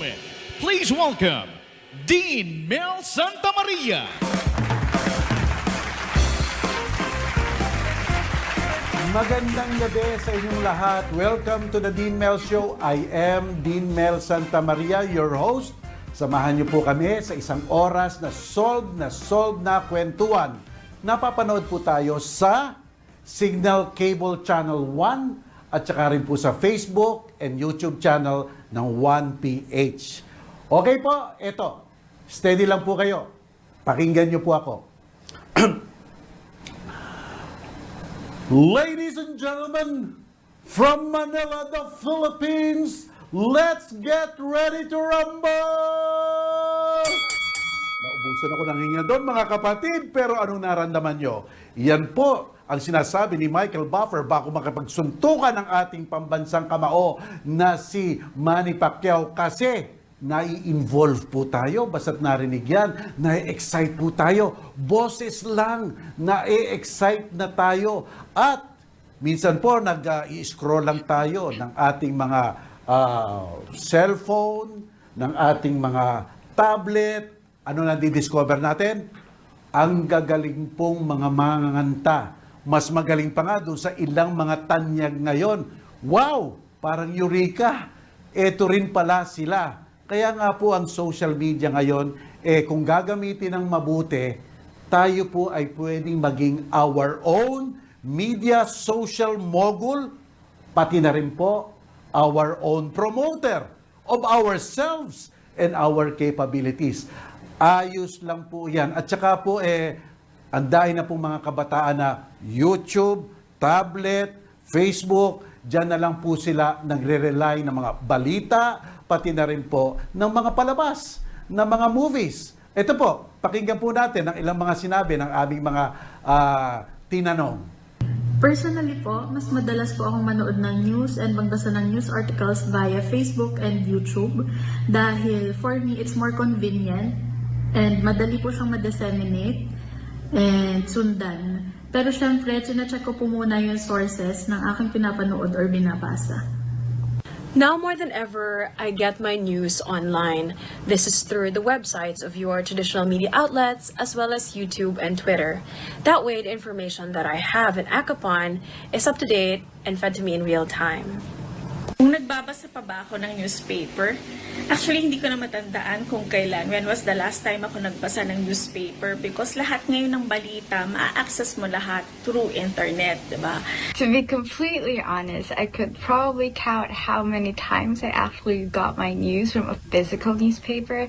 gentlemen, please welcome Dean Mel Maria. Magandang gabi sa inyong lahat. Welcome to the Dean Mel Show. I am Dean Mel Maria, your host. Samahan niyo po kami sa isang oras na solb na kwentuhan. Napapanood po tayo sa Signal Cable Channel 1 at saka rin po sa Facebook and YouTube channel ng 1PH. Okay po, eto. Steady lang po kayo. Pakinggan niyo po ako. Ladies and gentlemen, from Manila, the Philippines, let's get ready to rumble! Naubusan ako ng hinga doon, mga kapatid, pero anong naramdaman nyo? Yan po ang sinasabi ni Michael Buffer bago makapagsuntukan ng ating pambansang kamao na si Manny Pacquiao kasi nai-involve po tayo, basta't narinig yan, nai-excite po tayo, boses lang, nai-excite na tayo. At minsan po, nag-i-scroll lang tayo ng ating mga cellphone, ng ating mga tablet. Ano na di-discover natin? Ang gagaling pong mga manganganta. Mas magaling pa nga doon sa ilang mga tanyag ngayon. Wow! Parang eureka! Eto rin pala sila. Kaya nga po ang social media ngayon, kung gagamitin ng mabuti, tayo po ay pwedeng maging our own media social mogul, pati na rin po our own promoter of ourselves and our capabilities. Ayos lang po yan. At saka po, ang dahil na pong mga kabataan na YouTube, tablet, Facebook, dyan na lang po sila nagre-rely ng mga balita, pati na rin po ng mga palabas, ng mga movies. Ito po, pakinggan po natin ang ilang mga sinabi ng aming mga tinanong. Personally po, mas madalas po akong manood ng news and magbasa ng news articles via Facebook and YouTube dahil for me, it's more convenient and madali po siyang ma-disseminate and sundan. Pero syempre, chinecheck ko po muna yung sources ng aking pinapanood or binabasa. Now more than ever, I get my news online. This is through the websites of your traditional media outlets as well as YouTube and Twitter. That way, the information that I have and act upon is up to date and fed to me in real time. Kung nagbabasa pa ba ako ng newspaper? Actually, hindi ko na matandaan kung kailan. When was the last time ako nagbasa ng newspaper? Because lahat ngayon ng balita, ma-access mo lahat through internet, diba? To be completely honest, I could probably count how many times I actually got my news from a physical newspaper,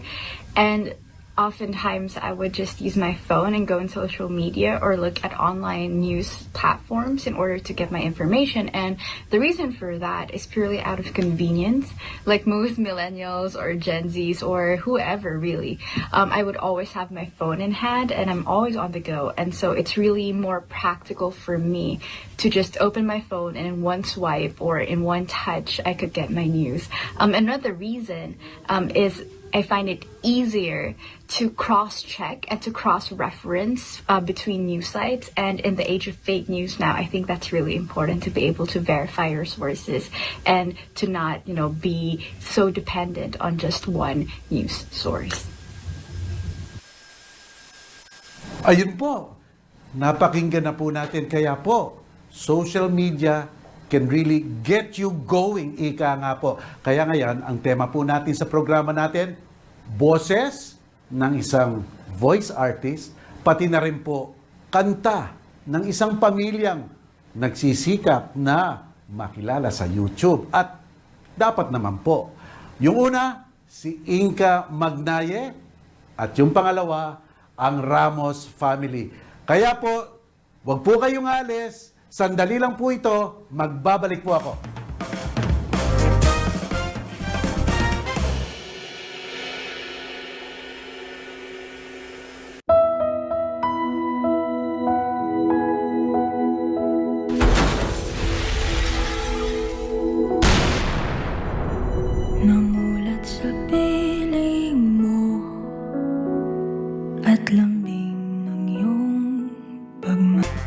and oftentimes I would just use my phone and go on social media or look at online news platforms in order to get my information. And the reason for that is purely out of convenience. Like most millennials or Gen Zs or whoever really, I would always have my phone in hand and I'm always on the go. And so it's really more practical for me to just open my phone and in one swipe or in one touch, I could get my news. Another reason is I find it easier to cross-check and to cross-reference between news sites. And in the age of fake news now, I think that's really important to be able to verify your sources and to not, be so dependent on just one news source. Ayun po, napakinggan na po natin. Kaya po, social media can really get you going, ika nga po. Kaya ngayon, ang tema po natin sa programa natin, boses ng isang voice artist, pati na rin po kanta ng isang pamilyang nagsisikap na makilala sa YouTube. At dapat naman po, yung una, si Inka Magnaye, at yung pangalawa, ang Ramos family. Kaya po, wag po kayong alis. Sandali lang po ito, magbabalik po ako. Namulat sa piling mo at lambing ng iyong pagmamahal.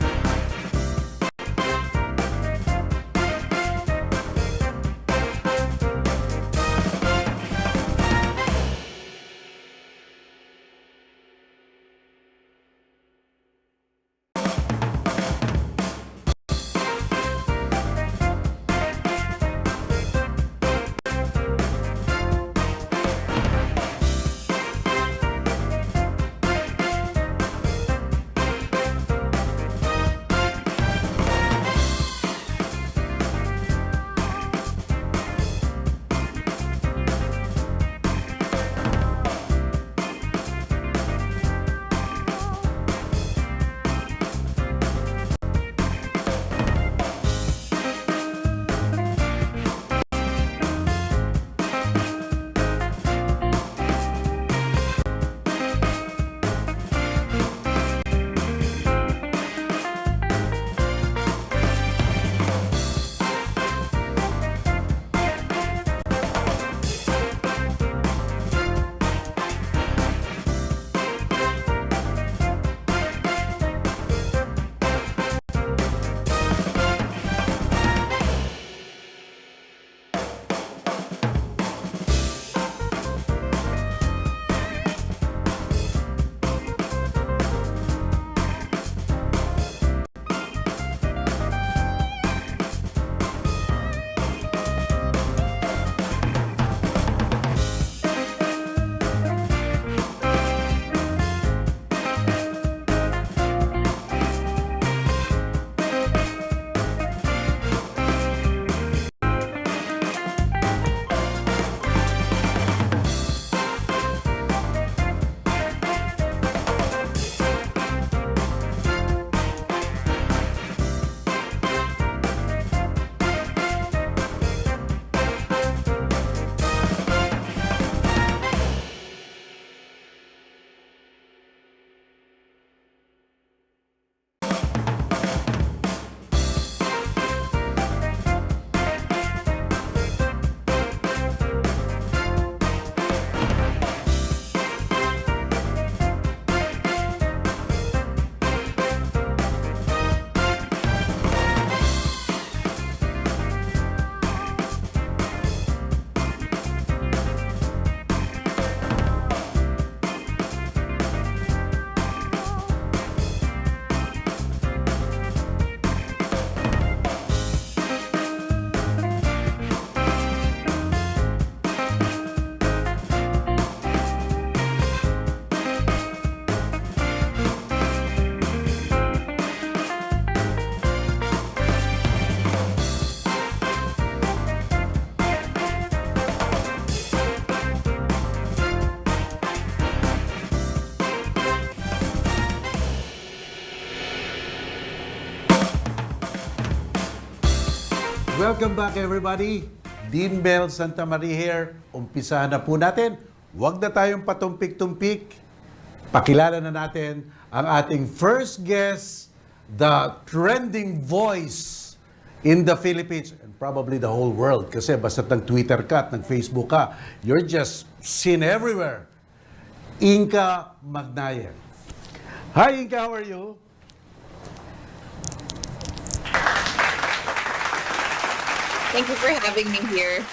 Welcome back everybody. Dean Mel Santa Maria here. Umpisahan na po natin. Huwag na tayong patumpik-tumpik. Pakilala na natin ang ating first guest, the trending voice in the Philippines and probably the whole world. Kasi basta nag-Twitter ka at nag-Facebook ka, you're just seen everywhere. Inka Magnaye. Hi Inka, how are you? Thank you for having me here.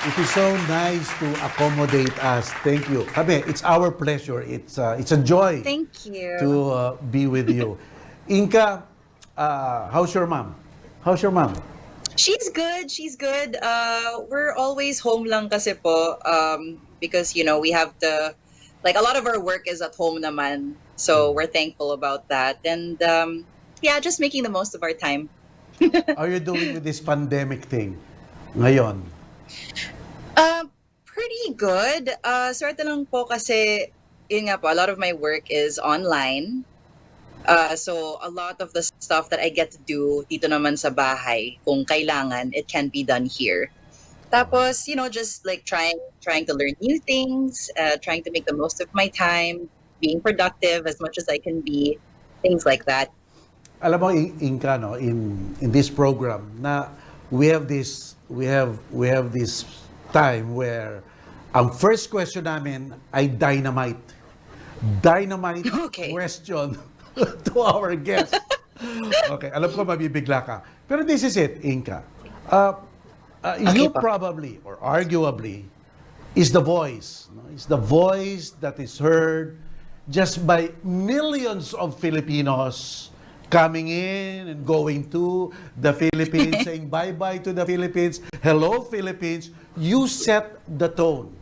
It is so nice to accommodate us. Thank you. Kami, it's our pleasure. It's a joy Thank you. to be with you. Inka, how's your mom? How's your mom? She's good. She's good. We're always home lang kasi po because we have a lot of our work is at home naman. So we're thankful about that. And just making the most of our time. How are you doing with this pandemic thing ngayon? Pretty good. Swerte lang po kasi yun nga po, a lot of my work is online. So a lot of the stuff that I get to do dito naman sa bahay, kung kailangan, it can be done here. Tapos, just like trying to learn new things, trying to make the most of my time, being productive as much as I can be, things like that. Alam mo, Inka, no, in this program na we have this time where ang first question namin ay dynamite Okay. question to our guest. Okay, alam ko mabibigla ka. Pero this is it, Inka. You po. probably or arguably is the voice. No? Is the voice that is heard just by millions of Filipinos coming in and going to the Philippines, saying bye-bye to the Philippines, hello Philippines. You set the tone.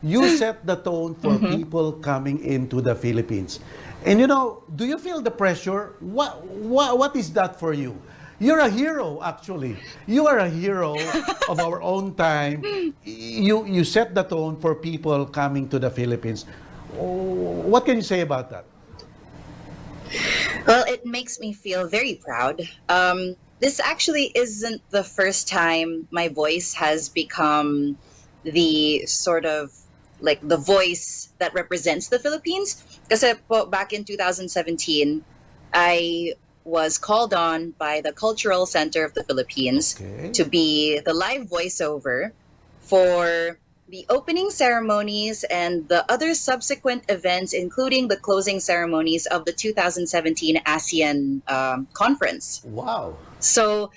You set the tone for people coming into the Philippines. And do you feel the pressure? What is that for you? You're a hero, actually. You are a hero of our own time. You set the tone for people coming to the Philippines. What can you say about that? Well, it makes me feel very proud. This actually isn't the first time my voice has become the sort of like the voice that represents the Philippines. Kasi po, back in 2017, I was called on by the Cultural Center of the Philippines to be the live voiceover for the opening ceremonies and the other subsequent events, including the closing ceremonies of the 2017 ASEAN conference. Wow. So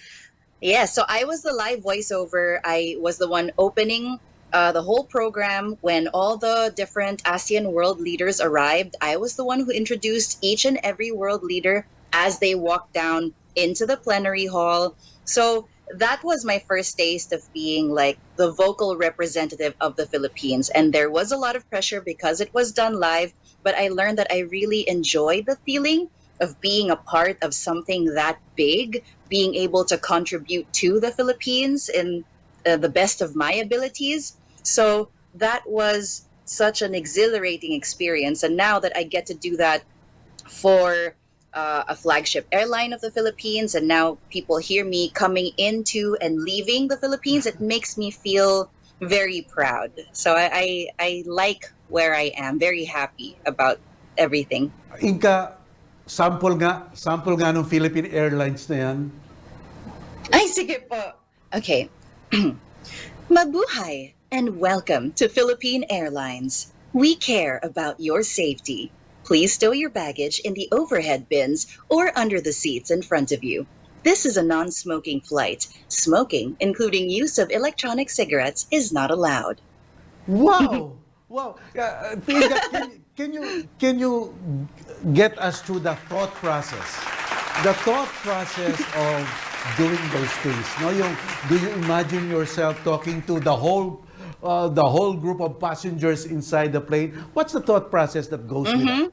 I was the live voiceover. I was the one opening the whole program when all the different ASEAN world leaders arrived. I was the one who introduced each and every world leader as they walked down into the plenary hall. So that was my first taste of being like the vocal representative of the Philippines. And there was a lot of pressure because it was done live, but I learned that I really enjoyed the feeling of being a part of something that big, being able to contribute to the Philippines in the best of my abilities. So that was such an exhilarating experience. And now that I get to do that for a flagship airline of the Philippines, and now people hear me coming into and leaving the Philippines, it makes me feel very proud. So I like where I am, very happy about everything. Inka, sample nga ng Philippine Airlines na yan. Ay, sige po. Okay. Mabuhay and welcome to Philippine Airlines. We care about your safety. Please stow your baggage in the overhead bins or under the seats in front of you. This is a non-smoking flight. Smoking, including use of electronic cigarettes, is not allowed. Wow! Wow! Inka, can you get us through the thought process? The thought process of doing those things. No, do you imagine yourself talking to the whole group of passengers inside the plane? What's the thought process that goes with that?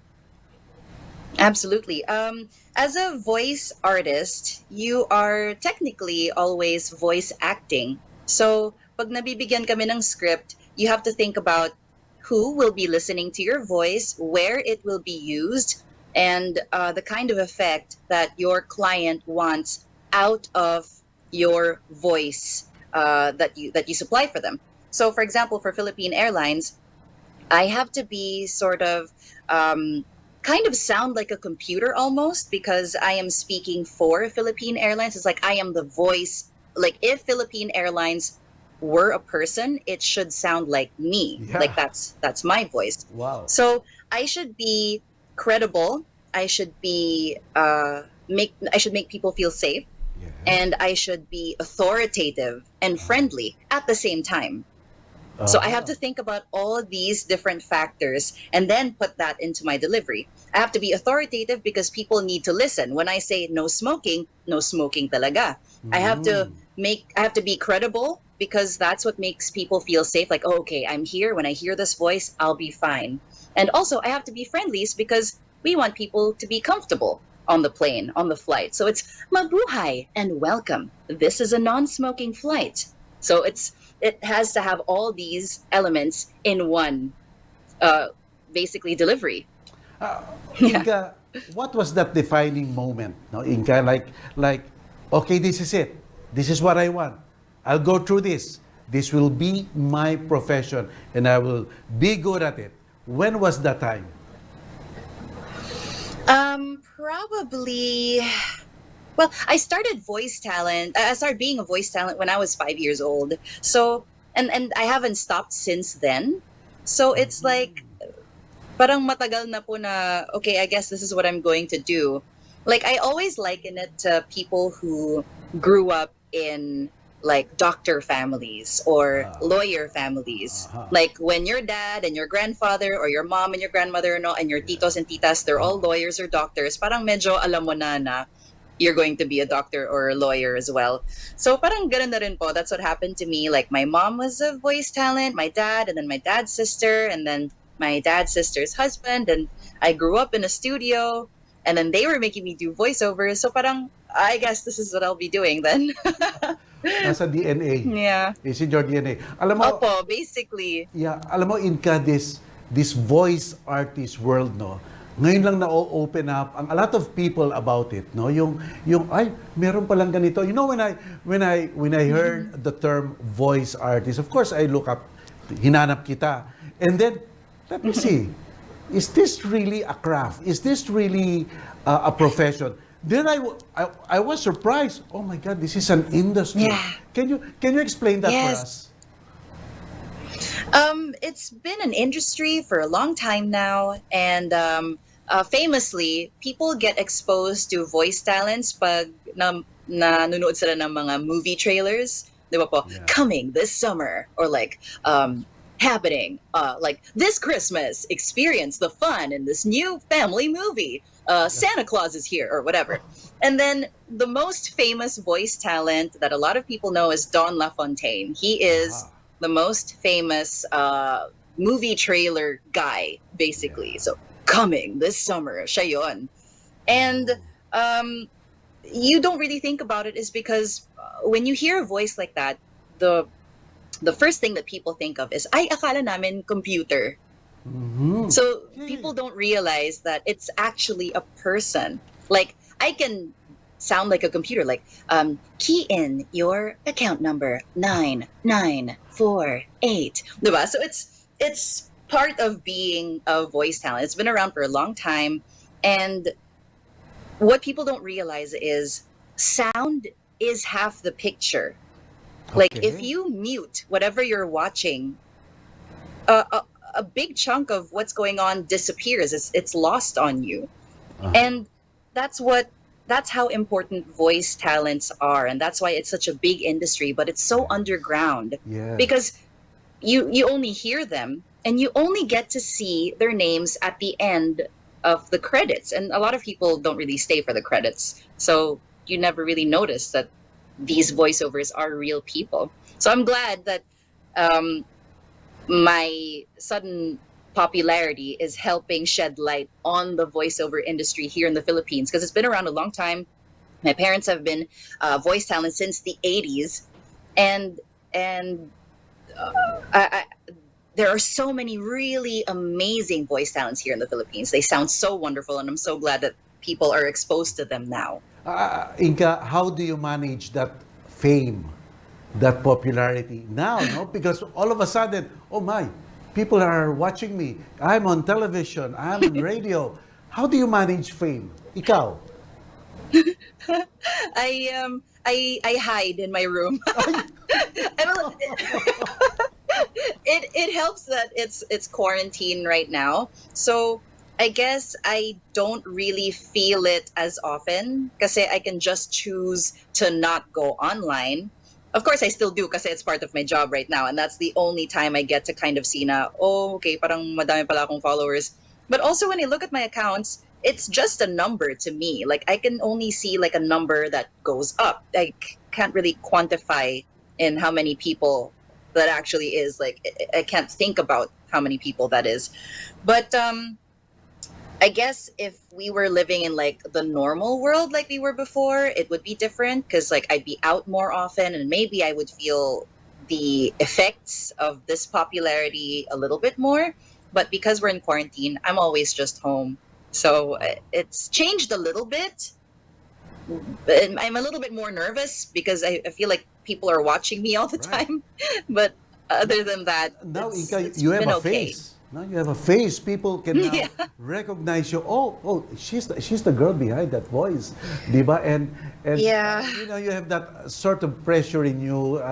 Absolutely. As a voice artist, you are technically always voice acting. So, pag nabibigyan kami ng script, you have to think about who will be listening to your voice, where it will be used, and the kind of effect that your client wants out of your voice that you supply for them. So, for example, for Philippine Airlines, I have to be sort of kind of sound like a computer almost, because I am speaking for Philippine Airlines. It's like I am the voice. Like if Philippine Airlines were a person, it should sound like me. Yeah. Like that's my voice. Wow. So I should be credible. I should be I should make people feel safe, Yes. and I should be authoritative and friendly at the same time. So I have to think about all of these different factors and then put that into my delivery. I have to be authoritative because people need to listen. When I say no smoking talaga. I have to be credible because that's what makes people feel safe. Like, oh, okay, I'm here. When I hear this voice, I'll be fine. And also I have to be friendly because we want people to be comfortable on the plane, on the flight. So it's Mabuhay and welcome. This is a non-smoking flight. So it has to have all these elements in one, basically delivery. Inka, what was that defining moment? No, Inka, like, okay, this is it. This is what I want. I'll go through this. This will be my profession, and I will be good at it. When was that time? Probably. Well, I started voice talent. I started being a voice talent when I was 5 years old. So, and I haven't stopped since then. So it's like, parang matagal na po na, okay, I guess this is what I'm going to do. Like, I always liken it to people who grew up in like doctor families or lawyer families. Like when your dad and your grandfather or your mom and your grandmother and your titos and titas, they're all lawyers or doctors. Parang medyo alam mo na you're going to be a doctor or a lawyer as well. So parang ganun na rin po. That's what happened to me. Like my mom was a voice talent, my dad, and then my dad's sister, and then my dad's sister's husband. And I grew up in a studio, and then they were making me do voiceovers. So parang, I guess this is what I'll be doing then. Nasa DNA. Yeah. It's in your DNA. Alam mo, Opo, basically. yeah, alam mo, Inka, this voice artist world, no, ngayon lang na-open up a lot of people about it, no, yung ay, meron palang ganito. You know, when I heard the term voice artist, of course I look up, hinanap kita, and then let me see, is this really a craft? Is this really a profession? Then I was surprised. Oh my God, this is an industry. Yeah. Can you explain that for us? It's been an industry for a long time now, and famously, people get exposed to voice talents pag nanonood sila ng mga movie trailers, di ba po? Yeah. Coming this summer, or like happening like this Christmas, experience the fun in this new family movie. Santa Claus is here, or whatever. And then the most famous voice talent that a lot of people know is Don LaFontaine. He is the most famous movie trailer guy, basically. So, coming this summer, siya yun. And you don't really think about it is because when you hear a voice like that, the first thing that people think of is, ay, akala namin computer. So people don't realize that it's actually a person. Like, I can sound like a computer, like key in your account number 9948. Diba? So it's part of being a voice talent. It's been around for a long time, and what people don't realize is sound is half the picture. Like if you mute whatever you're watching, a big chunk of what's going on disappears. It's lost on you. And that's how important voice talents are, and that's why it's such a big industry, but it's so underground. Yeah. Because you only hear them, and you only get to see their names at the end of the credits, and a lot of people don't really stay for the credits, so you never really notice that these voiceovers are real people. So I'm glad that my sudden popularity is helping shed light on the voiceover industry here in the Philippines, because it's been around a long time. My parents have been voice talent since the 80s, and there are so many really amazing voice talents here in the Philippines. They sound so wonderful, and I'm so glad that people are exposed to them now. Inka, how do you manage that fame, that popularity now, no? Because all of a sudden, oh my, people are watching me. I'm on television. I'm on radio. How do you manage fame? Ikaw? I hide in my room. I'm it helps that it's quarantine right now. So I guess I don't really feel it as often kasi I can just choose to not go online. Of course, I still do kasi it's part of my job right now, and that's the only time I get to kind of see na, oh, okay, parang madami pala akong followers. But also when I look at my accounts, it's just a number to me. Like I can only see like a number that goes up. Can't really quantify in how many people that actually is. Like I can't think about how many people that is. But I guess if we were living in like the normal world like we were before, it would be different because like I'd be out more often and maybe I would feel the effects of this popularity a little bit more. But because we're in quarantine, I'm always just home. So it's changed a little bit. And I'm a little bit more nervous because I feel like people are watching me all the Right. time. But other than that, Now, it's you have been a okay. face. Now you have a face. People can now Yeah. recognize you. Oh, she's the girl behind that voice, diba? And Yeah. you have that sort of pressure in you,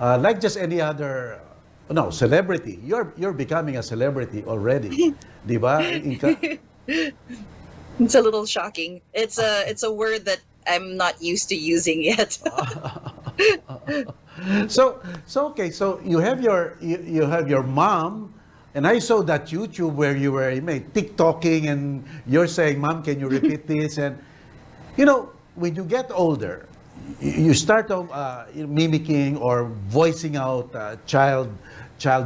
like just any other, no, celebrity. You're becoming a celebrity already, diba? Inka? It's a little shocking. It's a word that I'm not used to using yet. So okay. So you have your mom, and I saw that YouTube where you were TikToking, and you're saying, "Mom, can you repeat this?" And when you get older, you start mimicking or voicing out child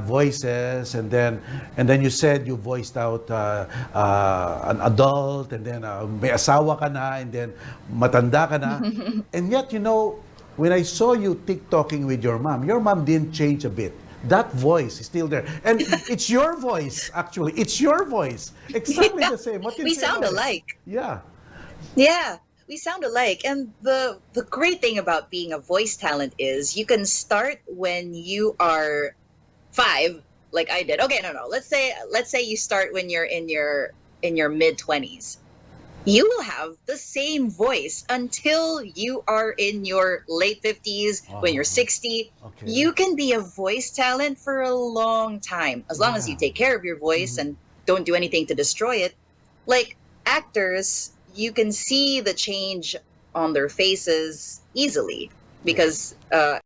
voices, and then you said you voiced out an adult, and then may asawa ka na, and then matanda ka na, and yet when I saw you TikToking with your mom didn't change a bit. That voice is still there, and it's your voice actually. It's your voice, exactly the same. What can We you say sound about it? alike. Yeah. Yeah, we sound alike. And the great thing about being a voice talent is you can start when you are 5, like I did. Okay, no. Let's say you start when you're in your mid-20s. You will have the same voice until you are in your late 50s, when you're 60. Okay. You can be a voice talent for a long time as long as you Yeah. take care of your voice and don't do anything to destroy it. Like actors, you can see the change on their faces easily because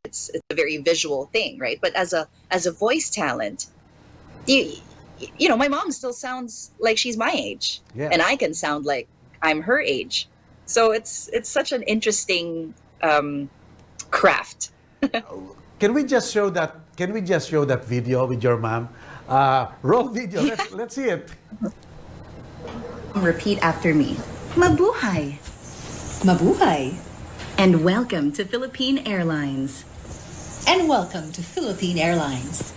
it's a very visual thing, right? But as a voice talent, my mom still sounds like she's my age, Yeah. and I can sound like I'm her age. So it's such an interesting craft. Can we just show that? Can we just show that video with your mom? Roll video. Let's see it. Repeat after me. Mabuhay. Mabuhay. And welcome to Philippine Airlines. And welcome to Philippine Airlines.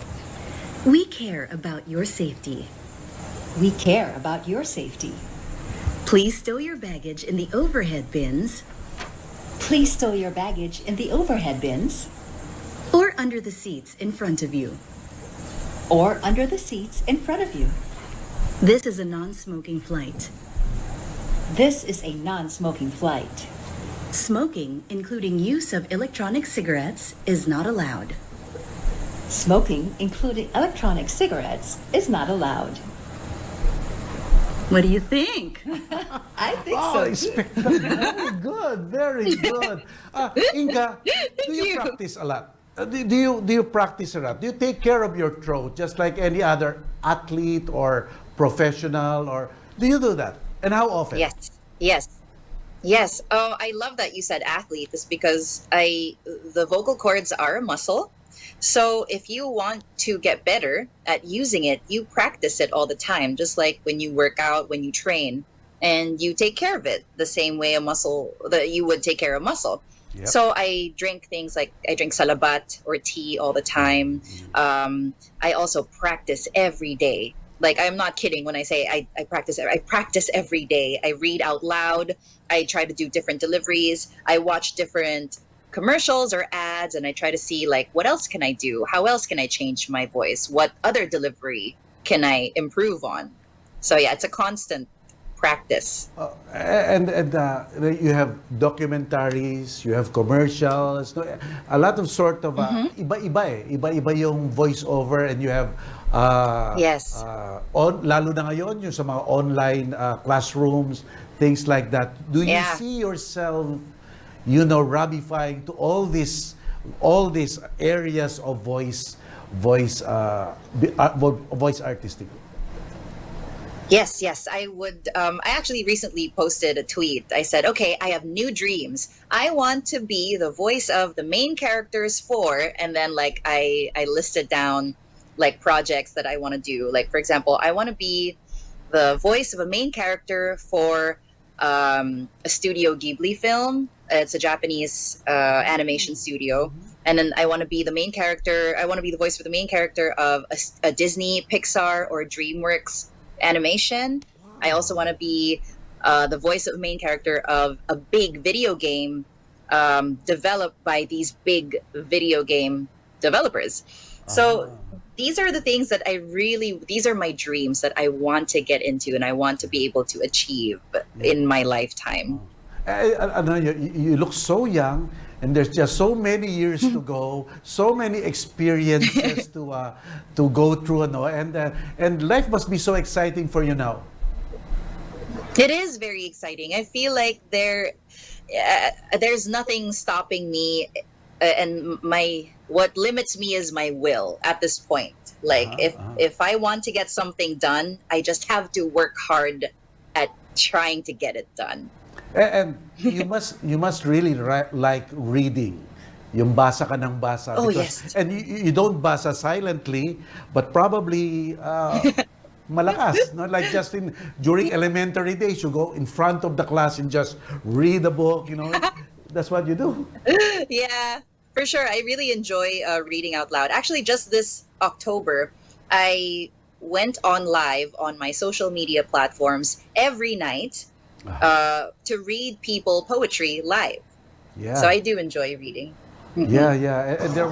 We care about your safety. We care about your safety. Please stow your baggage in the overhead bins Please stow your baggage in the overhead bins or under the seats in front of you. or under the seats in front of you. This is a non-smoking flight. This is a non-smoking flight. Smoking, including use of electronic cigarettes, is not allowed. Smoking, including electronic cigarettes, is not allowed. What do you think? I think Oh, so. very good, very good. Inka, do you practice a lot? Do you practice a lot? Do you take care of your throat just like any other athlete or professional, or do you do that? And how often? Yes. Oh, I love that you said athlete. Is because the vocal cords are a muscle. So if you want to get better at using it, you practice it all the time, just like when you work out, when you train, and you take care of it the same way a muscle that you would take care of a muscle. Yep. So I drink things like I drink salabat or tea all the time. I also practice every day. Like, I'm not kidding when I say I practice. I practice every day. I read out loud. I try to do different deliveries. I watch different commercials or ads, and I try to see like what else can I do? How else can I change my voice? What other delivery can I improve on? So yeah, it's a constant practice. And you have documentaries, you have commercials, no? A lot of sort of iba-iba yung voiceover, and you have Yes. lalo na ngayon yung sa mga online classrooms, things like that. Do you Yeah. see yourself, ramifying to all these areas of voice artistic? Yes, I would. I actually recently posted a tweet. I said, okay, I have new dreams. I want to be the voice of the main characters for, and then like I listed down like projects that I want to do. Like, for example, I want to be the voice of a main character for a Studio Ghibli film. It's a Japanese animation studio. And then I want to be the main character. I want to be the voice for the main character of a Disney, Pixar, or DreamWorks animation. I also want to be the voice of the main character of a big video game developed by these big video game developers. So these are the things that these are my dreams that I want to get into and I want to be able to achieve in my lifetime. You look so young, and there's just so many years to go, so many experiences to go through, and life must be so exciting for you now. It is very exciting. I feel like there's nothing stopping me, and what limits me is my will at this point. Like if I want to get something done, I just have to work hard at trying to get it done. And you must really like reading. Yung basa ka ng basa. Oh, because, yes. And you don't basa silently, but probably malakas. No? Like just during elementary days, you go in front of the class and just read a book. That's what you do. Yeah, for sure. I really enjoy reading out loud. Actually, just this October, I went on live on my social media platforms every night to read people poetry live. Yeah. So I do enjoy reading. Yeah. And there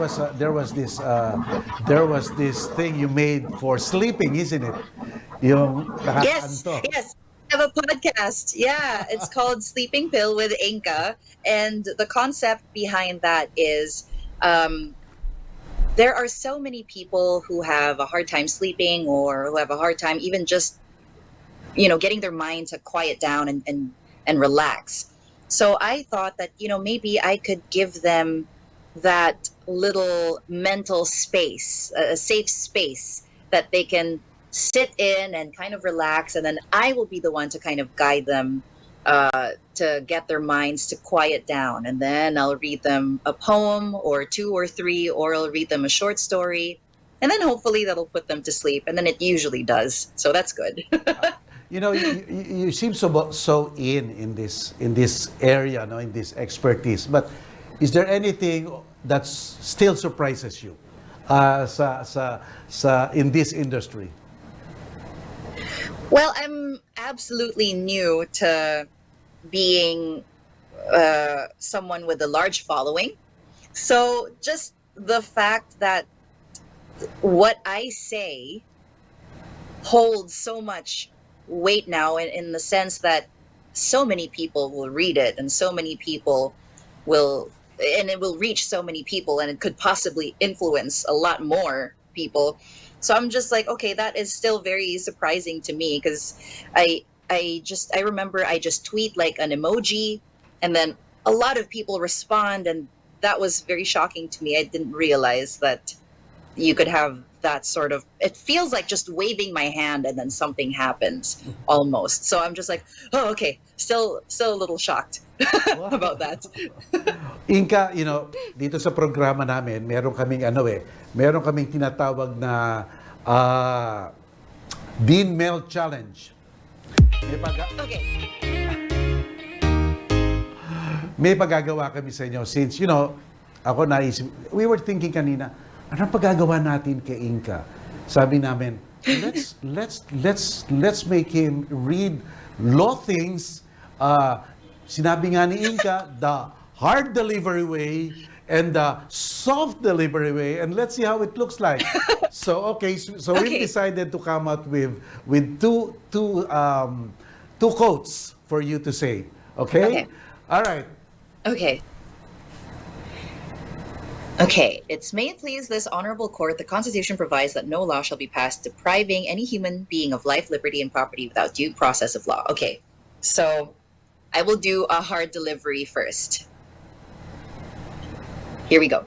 was this thing you made for sleeping, isn't it? Yung Yes. I have a podcast. Yeah, it's called Sleeping Pill with Inka, and the concept behind that is there are so many people who have a hard time sleeping, or who have a hard time even just getting their mind to quiet down and relax. So I thought that maybe I could give them that little mental space, a safe space that they can sit in and kind of relax, and then I will be the one to kind of guide them to get their minds to quiet down. And then I'll read them a poem or two or three, or I'll read them a short story, and then hopefully that'll put them to sleep. And then it usually does, so that's good. You seem so in this area, in this expertise. But is there anything that still surprises you in this industry? Well, I'm absolutely new to being someone with a large following. So just the fact that what I say holds so much weight now, in the sense that so many people will read it, and so many people it will reach so many people, and it could possibly influence a lot more people. So I'm just like, okay, that is still very surprising to me, because I remember I just tweet like an emoji, and then a lot of people respond, and that was very shocking to me. I didn't realize that you could have that sort of, it feels like just waving my hand and then something happens almost. So I'm just like, oh, okay, still a little shocked about that. Inka, dito sa programa namin, meron kaming tinatawag na Dean Mel Challenge. May pagagawa kami sa inyo since, ako naisip, we were thinking kanina, anong pagagawa natin kay Inka? Sabi namin, let's make him read law things. Sinabi nga ni Inka, the hard delivery way and the soft delivery way, and let's see how it looks like. So so we've decided to come out with two quotes for you to say. Okay? All right. Okay. Okay, it's may it please this honorable court, the Constitution provides that no law shall be passed depriving any human being of life, liberty, and property without due process of law. Okay, so I will do a hard delivery first. Here we go.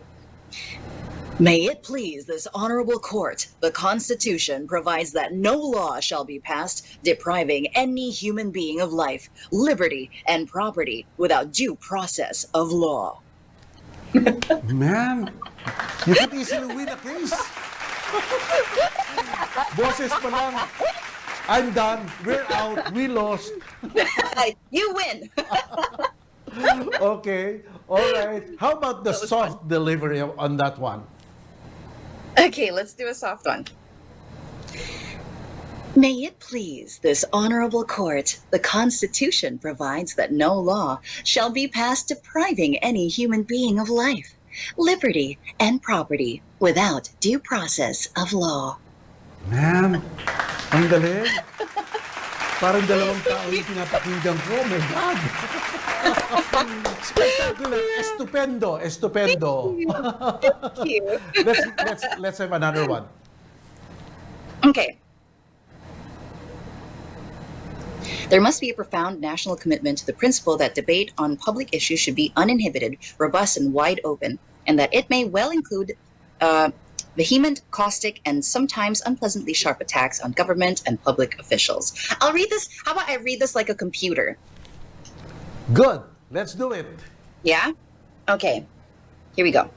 May it please this honorable court, the Constitution provides that no law shall be passed depriving any human being of life, liberty, and property without due process of law. Man, you could easily win a case. Boses pa lang. I'm done. We're out. We lost. You win. Okay. All right. How about the soft delivery on that one? Okay, let's do a soft one. May it please this honorable court, the Constitution provides that no law shall be passed depriving any human being of life, liberty, and property without due process of law. Man, ang galing. Parang dalawang tao yung pinapakinggan ko. Oh my God. Spectacular. Estupendo. Estupendo. Thank you. Let's have another one. Okay. There must be a profound national commitment to the principle that debate on public issues should be uninhibited, robust, and wide open, and that it may well include vehement, caustic, and sometimes unpleasantly sharp attacks on government and public officials. I'll read this. How about I read this like a computer? Good. Let's do it. Yeah? Okay. Here we go.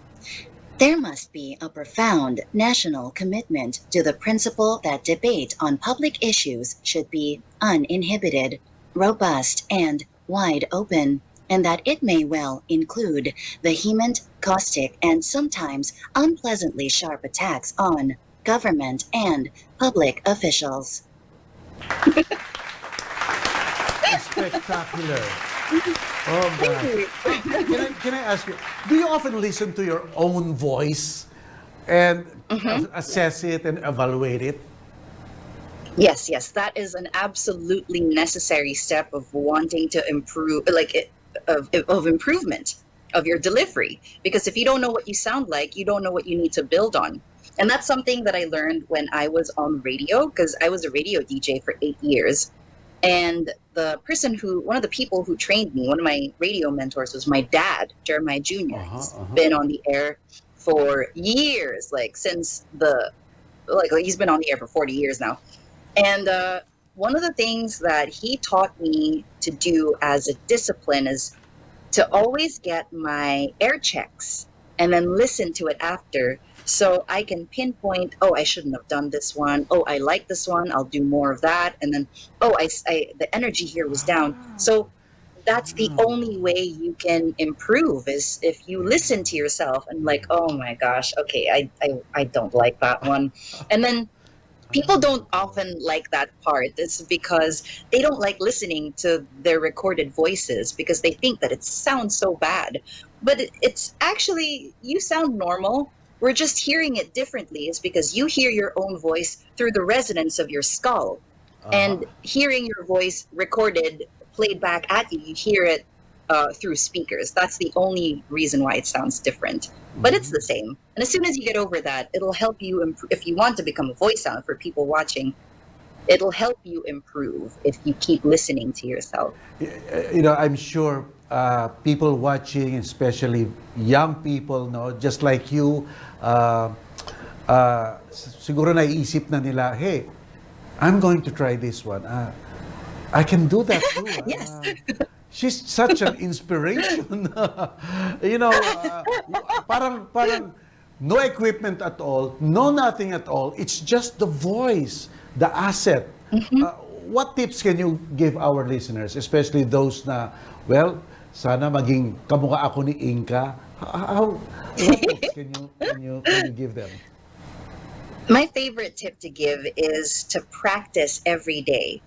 There must be a profound national commitment to the principle that debate on public issues should be uninhibited, robust, and wide open, and that it may well include vehement, caustic, and sometimes unpleasantly sharp attacks on government and public officials. Spectacular. Oh, God. Can I ask you, do you often listen to your own voice and assess it and evaluate it? Yes, that is an absolutely necessary step of wanting to improve, of improvement of your delivery. Because if you don't know what you sound like, you don't know what you need to build on. And that's something that I learned when I was on radio, because I was a radio DJ for 8 years. And one of the people who trained me, one of my radio mentors, was my dad, Jeremiah Jr. He's been on the air for years, he's been on the air for 40 years now. And one of the things that he taught me to do as a discipline is to always get my air checks and then listen to it after, so I can pinpoint, I shouldn't have done this one. I like this one. I'll do more of that. And then, the energy here was down. So that's the only way you can improve, is if you listen to yourself and oh my gosh, okay, I don't like that one. And then people don't often like that part. It's because they don't like listening to their recorded voices because they think that it sounds so bad. But it's actually, you sound normal. We're just hearing it differently. It's because you hear your own voice through the resonance of your skull. And hearing your voice recorded, played back at you, you hear it through speakers. That's the only reason why it sounds different. But it's the same. And as soon as you get over that, it'll help you if you want to become a voice sound for people watching. It'll help you improve if you keep listening to yourself. I'm sure people watching, especially young people, just like you, siguro naiisip na nila, hey, I'm going to try this one. I can do that too. Yes. She's such an inspiration. Parang no equipment at all, no nothing at all. It's just the voice, the asset. What tips can you give our listeners, especially those na, sana maging kamukha ako ni Inka? What tips can you give them? My favorite tip to give is to practice every day.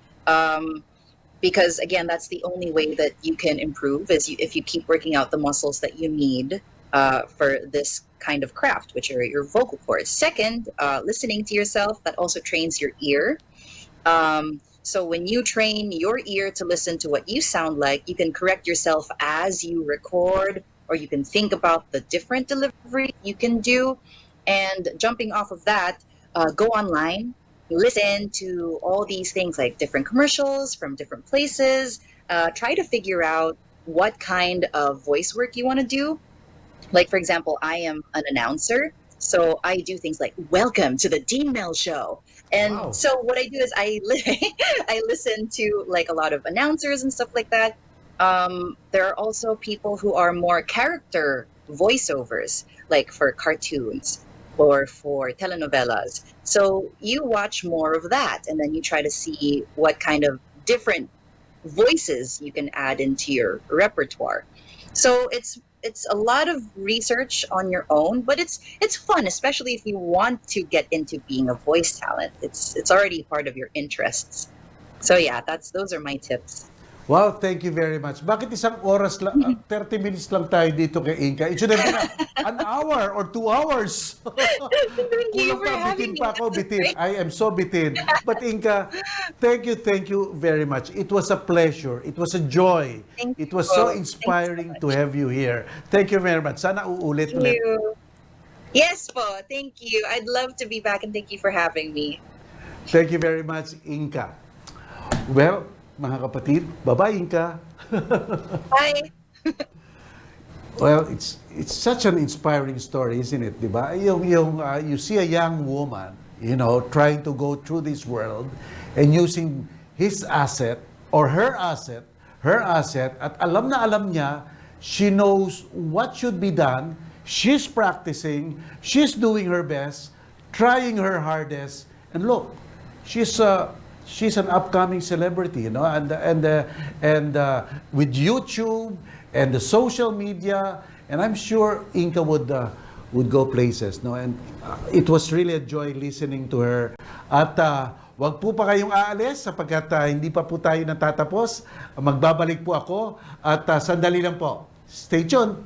because again, that's the only way that you can improve is if you keep working out the muscles that you need for this kind of craft, which are your vocal cords. Second, listening to yourself, that also trains your ear. So when you train your ear to listen to what you sound like, you can correct yourself as you record, or you can think about the different delivery you can do. And jumping off of that, go online, listen to all these things like different commercials from different places, try to figure out what kind of voice work you want to do. Like, for example, I am an announcer, so I do things like, welcome to the Dean Mel Show. And Wow. so what I do is I listen to like a lot of announcers and stuff like that. There are also people who are more character voiceovers, like for cartoons or for telenovelas. So you watch more of that, and then you try to see what kind of different voices you can add into your repertoire. So it's a lot of research on your own, but it's fun, especially if you want to get into being a voice talent. It's already part of your interests. So yeah, those are my tips. Wow, thank you very much. Bakit isang oras lang, 30 minutes lang tayo dito kay Inka? It should have been an hour or 2 hours. Thank you for bitin having pa me. ako, bitin. I am so bitin. But Inka, thank you very much. It was a pleasure. It was a joy. Thank It was you. so Thanks so inspiring much. to have you here. Thank you very much. Sana uulit Thank ulit. you. Yes po, thank you. I'd love to be back, and thank you for having me. Thank you very much, Inka. Well, mga kapatid, bye-bye, Inka. Bye. Well, it's such an inspiring story, isn't it? Diba? You see a young woman, trying to go through this world and using his asset or her asset, at alam na alam niya, she knows what should be done, she's practicing, she's doing her best, trying her hardest, and look, she's an upcoming celebrity, and with YouTube and the social media, and I'm sure Inka would go places, no? And it was really a joy listening to her. At wag po pa kayong aalis sapagkat hindi pa po tayo natatapos. Magbabalik po ako at sandali lang po. Stay tuned.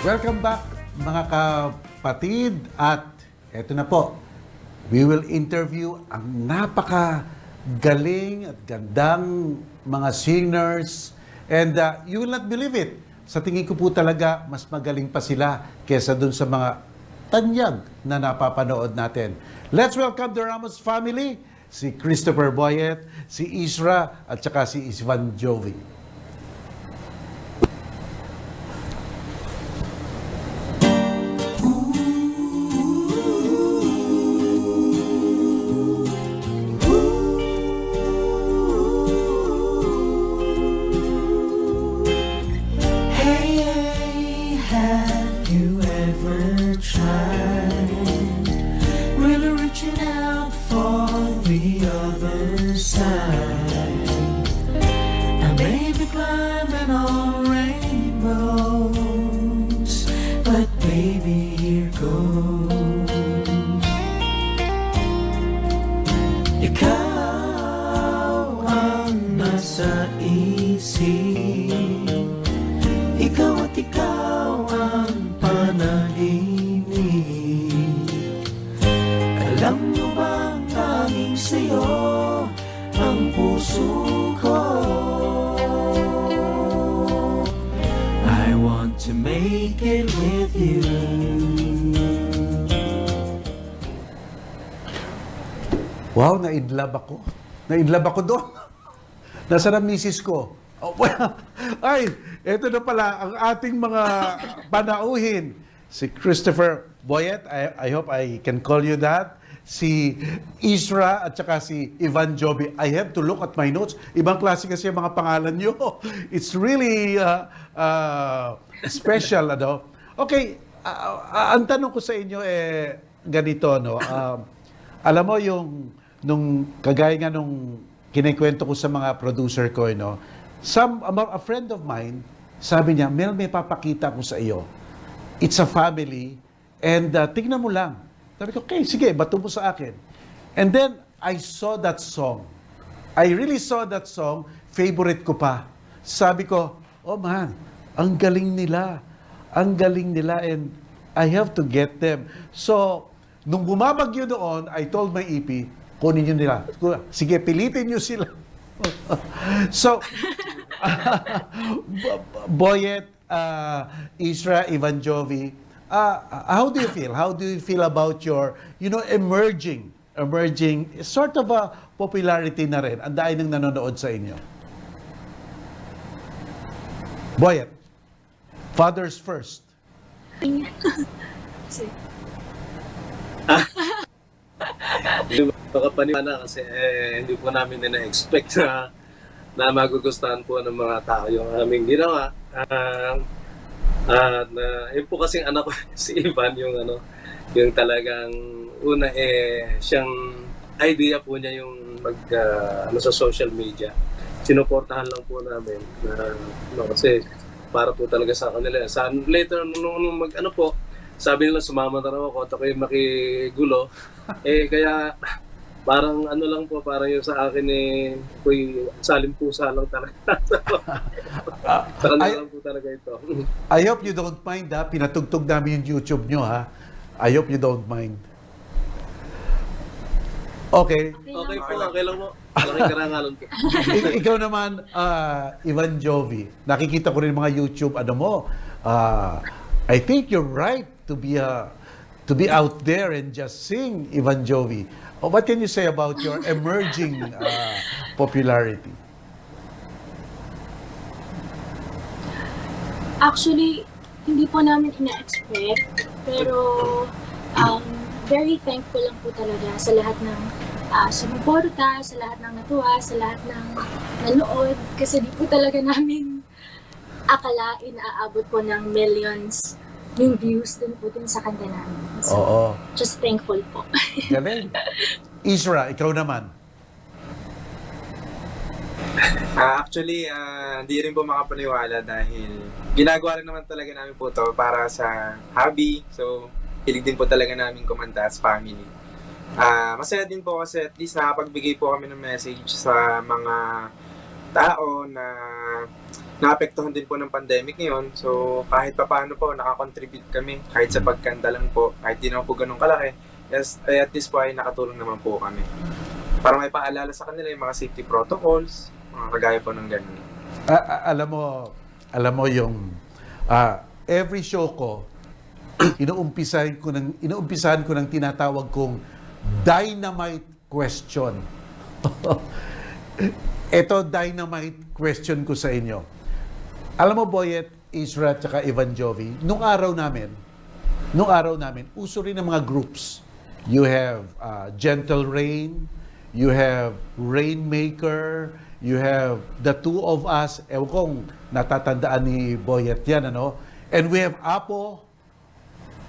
Welcome back mga kapatid at eto na po, we will interview ang napaka-galing at gandang mga singers and you will not believe it. Sa tingin ko po talaga, mas magaling pa sila kesa dun sa mga tanyag na napapanood natin. Let's welcome the Ramos family, si Christopher Boyet, si Isra at saka si Ivan Jovi. Wow, naidlab ako. Naidlab ako doon. Nasaan ang misis ko? Oh, well, ay, eto na pala ang ating mga panauhin. Si Christopher Boyet, I hope I can call you that. Si Isra at saka si Ivan Jovi. I have to look at my notes. Ibang klase kasi ang mga pangalan nyo. It's really special, ano? Okay, ang tanong ko sa inyo ganito, no? Alam mo nung kagaya nga nung kinikwento ko sa mga producer ko, no? A friend of mine, sabi niya, Mel, may papakita ko sa iyo. It's a family, and tignan mo lang. Sabi ko, okay, sige, bato mo sa akin. And then, I saw that song. I really saw that song, favorite ko pa. Sabi ko, oh man, ang galing nila. Ang galing nila, and I have to get them. So, nung bumabagyo doon, I told my EP, kunin nyo nila. Sige, pilitin nyo sila. So, Boyet, Isra, Ivan Jovi, how do you feel? How do you feel about your, emerging, sort of a popularity na rin? Ang dahil ng nanonood sa inyo. Boyet, fathers first. Baka paniwala kasi hindi po namin na-expect na magugustuhan po ng mga tao yung aming ginawa. Yun po kasing anak ko, si Ivan, yung talagang una siyang idea po niya yung sa social media. Sinuportahan lang po namin kasi para po talaga sa kanila. Later, nung sabi nila sumama na raw ako at ako'y makigulo. Kaya parang lang po, parang yung sa akin ako'y salimpusa lang talaga. Sa kanila lang po talaga ito. I hope you don't mind, ha? Pinatugtog namin yung YouTube nyo, ha? I hope you don't mind. Okay. Okay po, okay lang po. Malaking karangalan po. Ikaw naman, Ivan Jovi, nakikita ko rin mga YouTube, I think you're right to be out there and just sing, Ivan Jovi. What can you say about your emerging popularity? Actually, hindi po namin ina-expect, pero very thankful lang po talaga sa lahat ng sumuporta, sa lahat ng natuwa, sa lahat ng nanood, kasi di po talaga namin akalain aabot po ng millions yung views din po din sa kanta namin. So, just thankful po. Galing. Isra, ikaw naman. Actually, hindi rin po makapaniwala dahil ginagawa rin naman talaga namin po to para sa hobby. So, hilig din po talaga namin kumanta as family. Masaya din po kasi at least nakapagbigay po kami ng message sa mga tao na naapektuhan din po ng pandemic ngayon. So, kahit pa paano po, nakakontribute kami. Kahit sa pagkanta lang po, kahit di naman po ganun kalaki. Yes, at least po ay nakatulong naman po kami. Para may paalala sa kanila yung mga safety protocols, mga kagaya po ng ganun. Alam mo yung every show ko, inuumpisahan ko ng tinatawag kong dynamite question. Ito dynamite question ko sa inyo. Alam mo, Boyet, Isra, at Evan Jovi, nung araw namin, uso rin ng mga groups. You have Gentle Rain, you have Rainmaker, you have the two of us. Ewan kong natatandaan ni Boyet yan, ano? And we have Apo.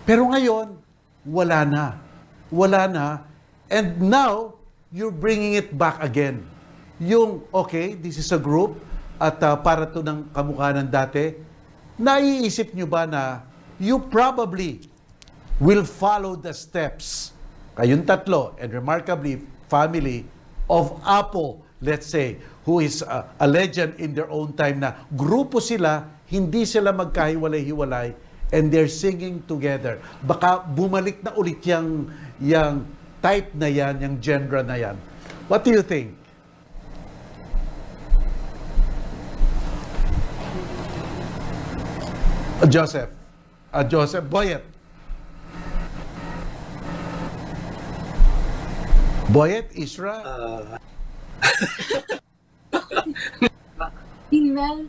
Pero ngayon, wala na. And now, you're bringing it back again. Yung, okay, this is a group, at para to ng kamukha ng dati, naiisip nyo ba na you probably will follow the steps, kayong tatlo, and remarkably, family of Apo, let's say, who is a legend in their own time na grupo sila, hindi sila magkahiwalay-hiwalay, and they're singing together. Baka bumalik na ulit yung type na yan, yung genre na yan. What do you think? Joseph, Boyet. Isra? Dean Mel,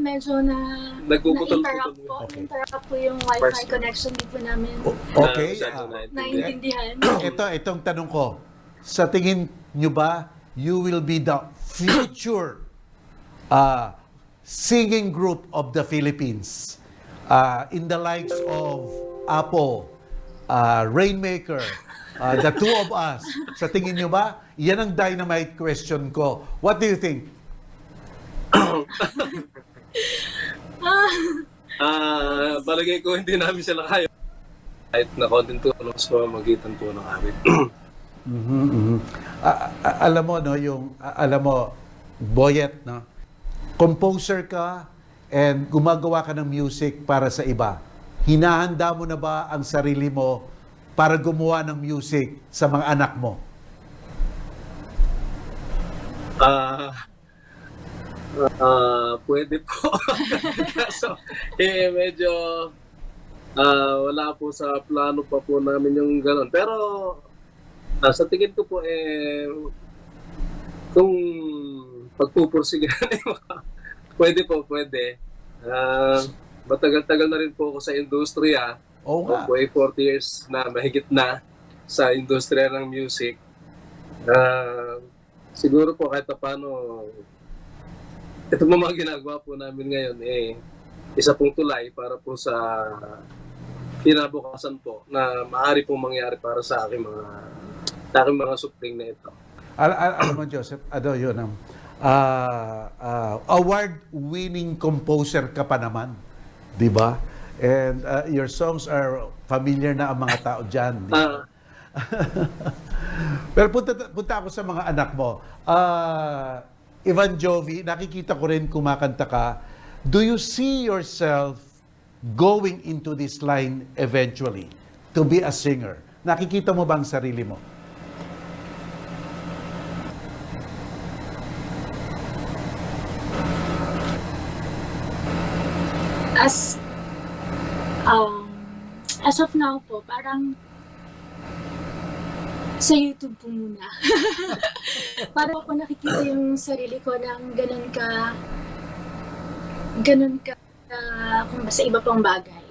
medyo na-interrupt po. Okay. Interrupt po yung wifi connection dito namin. Okay. Naintindihan. Itong tanong ko, sa tingin nyo ba, you will be the future singing group of the Philippines in the likes of Apo, Rainmaker, the two of us? Sa tingin nyo ba? Yan ang dynamite question ko. What do you think? Balagay ko hindi namin sila kaya. Kahit na konting tulong sa magitan po ng awit. Alam mo, no, alam mo, Boyet, no? Composer ka and gumagawa ka ng music para sa iba. Hinahanda mo na ba ang sarili mo para gumawa ng music sa mga anak mo? Pwede po. So, medyo wala po sa plano pa po namin yung gano'n. Pero sa tingin ko po, kung pagpupursigan, pwede po. Matagal-tagal na rin po ako sa industriya. Oo nga. Po, 40 years na, mahigit na sa industriya ng music. Siguro po kahit paano, ito mga ginagawa po namin ngayon, isa pong tulay para po sa kinabukasan po na maaari pong mangyari para sa aking mga supling na ito. Alam mo, Joseph, yun, award-winning composer ka pa naman, di ba? And your songs are familiar na ang mga tao dyan. Pero punta ako sa mga anak mo. Evan Jovi, nakikita ko rin kumakanta ka. Do you see yourself going into this line eventually to be a singer? Nakikita mo ba ang sarili mo? As of now po, parang sa YouTube po muna. Parang ako nakikita yung sarili ko ng ganun ka kung sa iba pang bagay.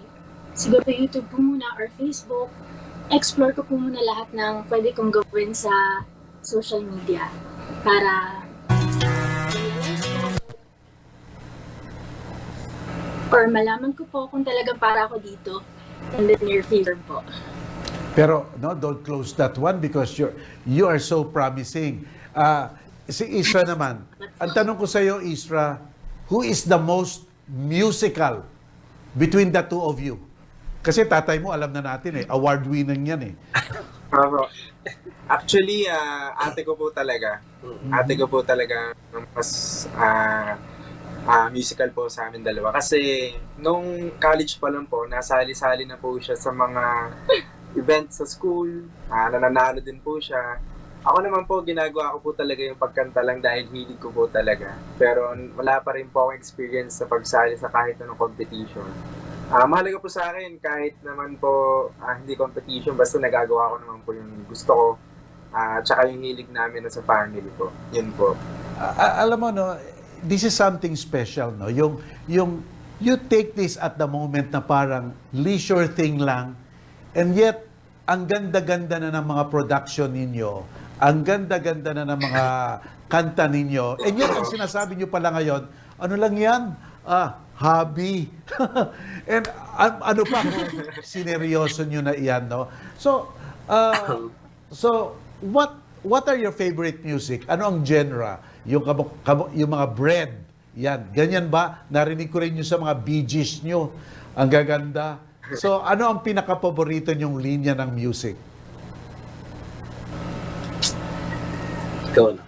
Siguro YouTube po muna or Facebook. Explore ko po muna lahat ng pwede kong gawin sa social media para or malaman ko po kung talagang para ako dito in the near future po. Pero no, don't close that one because you are so promising. Si Isra naman, ang tanong ko sa iyo, Isra, who is the most musical between the two of you? Kasi tatay mo, alam na natin award-winning yan Actually, ate ko po talaga. Ate ko po talaga mas musical po sa amin dalawa. Kasi nung college pa lang po, nasali-sali na po siya sa mga events sa school, nananalo din po siya. Ako naman po, ginagawa ko po talaga yung pagkanta lang dahil hilig ko po talaga. Pero wala pa rin po akong experience sa pagsali sa kahit anong competition. Mahalaga po sa akin kahit naman po hindi competition, basta nagagawa ko naman po yung gusto ko. Tsaka yung hilig namin sa family po. Yun po. Alam mo, no, this is something special, no? Yung you take this at the moment na parang leisure thing lang, and yet ang ganda-ganda na ng mga production ninyo, ang ganda-ganda na ng mga kanta ninyo, and yet ang sinasabi nyo pala ngayon, ano lang yan? Hobby. And ano pa kung sineryoso nyo na iyan, no? So what are your favorite music? Ano ang genre? Yung mga bread, yan. Ganyan ba? Narinig ko rin yung sa mga Bee Gees nyo. Ang gaganda. So, ano ang pinaka-paborito nyong linya ng music? Ikaw na.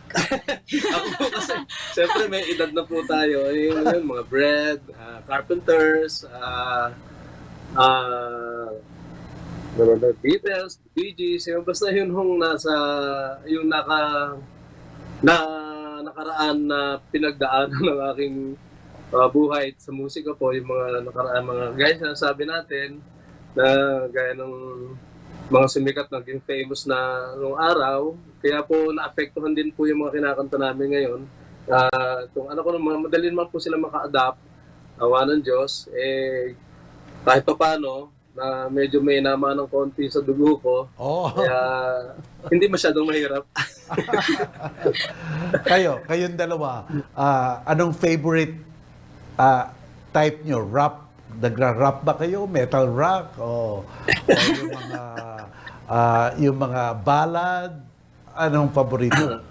Ako po kasi, siyempre may edad na po tayo. Yung mga bread, carpenters, Beatles, Bee Gees, basta yun yung nakaraan na pinagdaanan ng aking buhay sa musika po, yung mga nakaraan, gaya na sabi natin, na gaya ng mga sumikat naging famous na nung araw, kaya po naapektuhan din po yung mga kinakanta namin ngayon. Kung ano ko naman, madali naman po sila maka-adapt, awa ng Diyos, kahit pa paano, na medyo may nama ng konti sa dugo ko. Kaya hindi masyadong mahirap. Kayong dalawa, anong favorite type nyo? Rap? Nagra-rap ba kayo? Metal rock? O yung mga ballad? Anong paborito?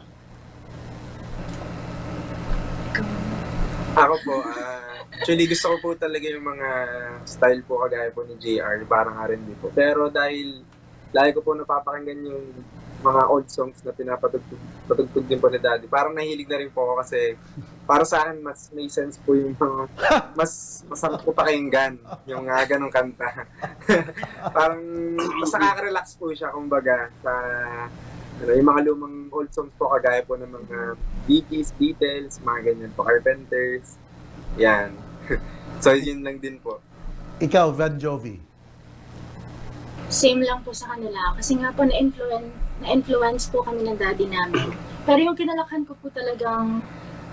Ako po, actually gusto ko po talaga yung mga style po kagaya po ni JR, parang R&B po. Pero dahil lagi ko po napapakinggan yung mga old songs na pinapatugtog din po ni Daddy, parang nahilig na rin po ako kasi para sa akin mas may sense po yung mga mas masarap po pakinggan yung ganong kanta. Parang mas nakaka-relax po siya kumbaga sa yung mga lumang old songs po kagaya po ng mga Bee Gees, Beatles, mga ganyan po, Carpenters. Yan. So, yun lang din po. Ikaw, Van Jovi? Same lang po sa kanila. Kasi nga po, na-influence po kami ng daddy namin. Pero yung kinalakhan ko po talagang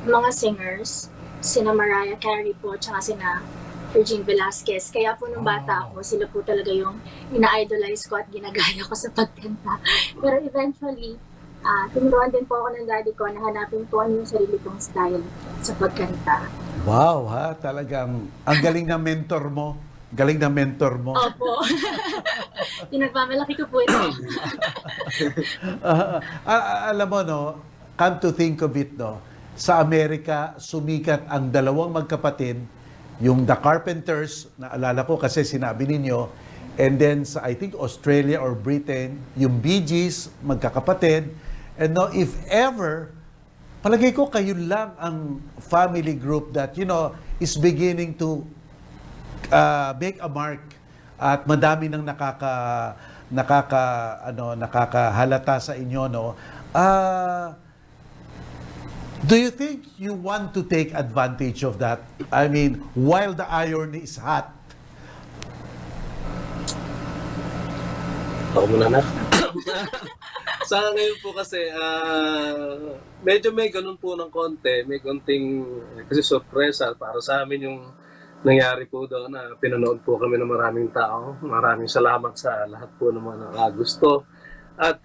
mga singers, sina Mariah Carey po, tsaka sina Regine Velasquez. Kaya po nung bata ako, sila po talaga yung ina-idolize ko at ginagaya ko sa pagkanta. Pero eventually, tinuruan din po ako ng daddy ko na hanapin po ano yung sarili kong style sa pagkanta. Wow, talagang ang galing na mentor mo. Galing na mentor mo. Opo. Pinagmamalaki ko po ito. Alam mo, no, come to think of it, no, sa Amerika, sumikat ang dalawang magkapatid, yung The Carpenters, naalala ko kasi sinabi ninyo, and then sa, I think, Australia or Britain, yung Bee Gees, magkakapatid. And no, if ever, palagay ko kayo lang ang family group that, is beginning to make a mark at madami nang nakakahalata sa inyo, no? Do you think you want to take advantage of that? I mean, while the iron is hot. Ako muna na. Sa ngayon po kasi, medyo may ganun po ng konti, may konting, kasi sorpresa para sa amin yung nangyari po doon na pinanood po kami ng maraming tao. Maraming salamat sa lahat po ng mga nakagusto. At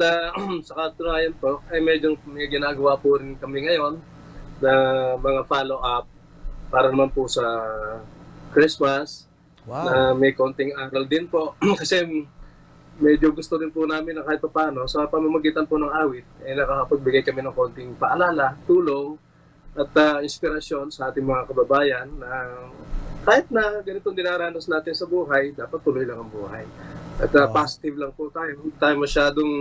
sa katunayan po, ay medyo may ginagawa po rin kami ngayon na mga follow-up para naman po sa Christmas. Wow. Na may konting aral din po. Kasi medyo gusto rin po namin na kahit paano sa pamamagitan po ng awit ay nakakapagbigay kami ng konting paalala, tulong at inspirasyon sa ating mga kababayan na kahit na ganitong dinaranas natin sa buhay, dapat tuloy lang ang buhay. At positive lang po tayo. Hindi tayo masyadong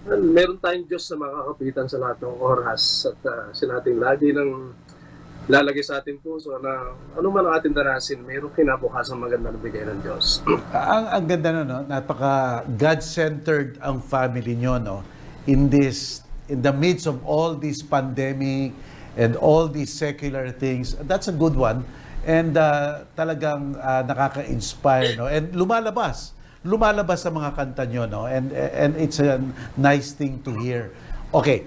meron tayong Diyos na makakapitan sa lahat ng oras at sila natin lagi ng lalagay sa ating puso na ano man ang ating darasin, mayroong kinabukasan maganda na bigay ng Diyos. Ang ganda no? Napaka God-centered ang family nyo, no? In the midst of all this pandemic and all these secular things. That's a good one. And talagang nakaka-inspire, no? And lumalabas sa mga kanta nyo, no? And it's a nice thing to hear. Okay.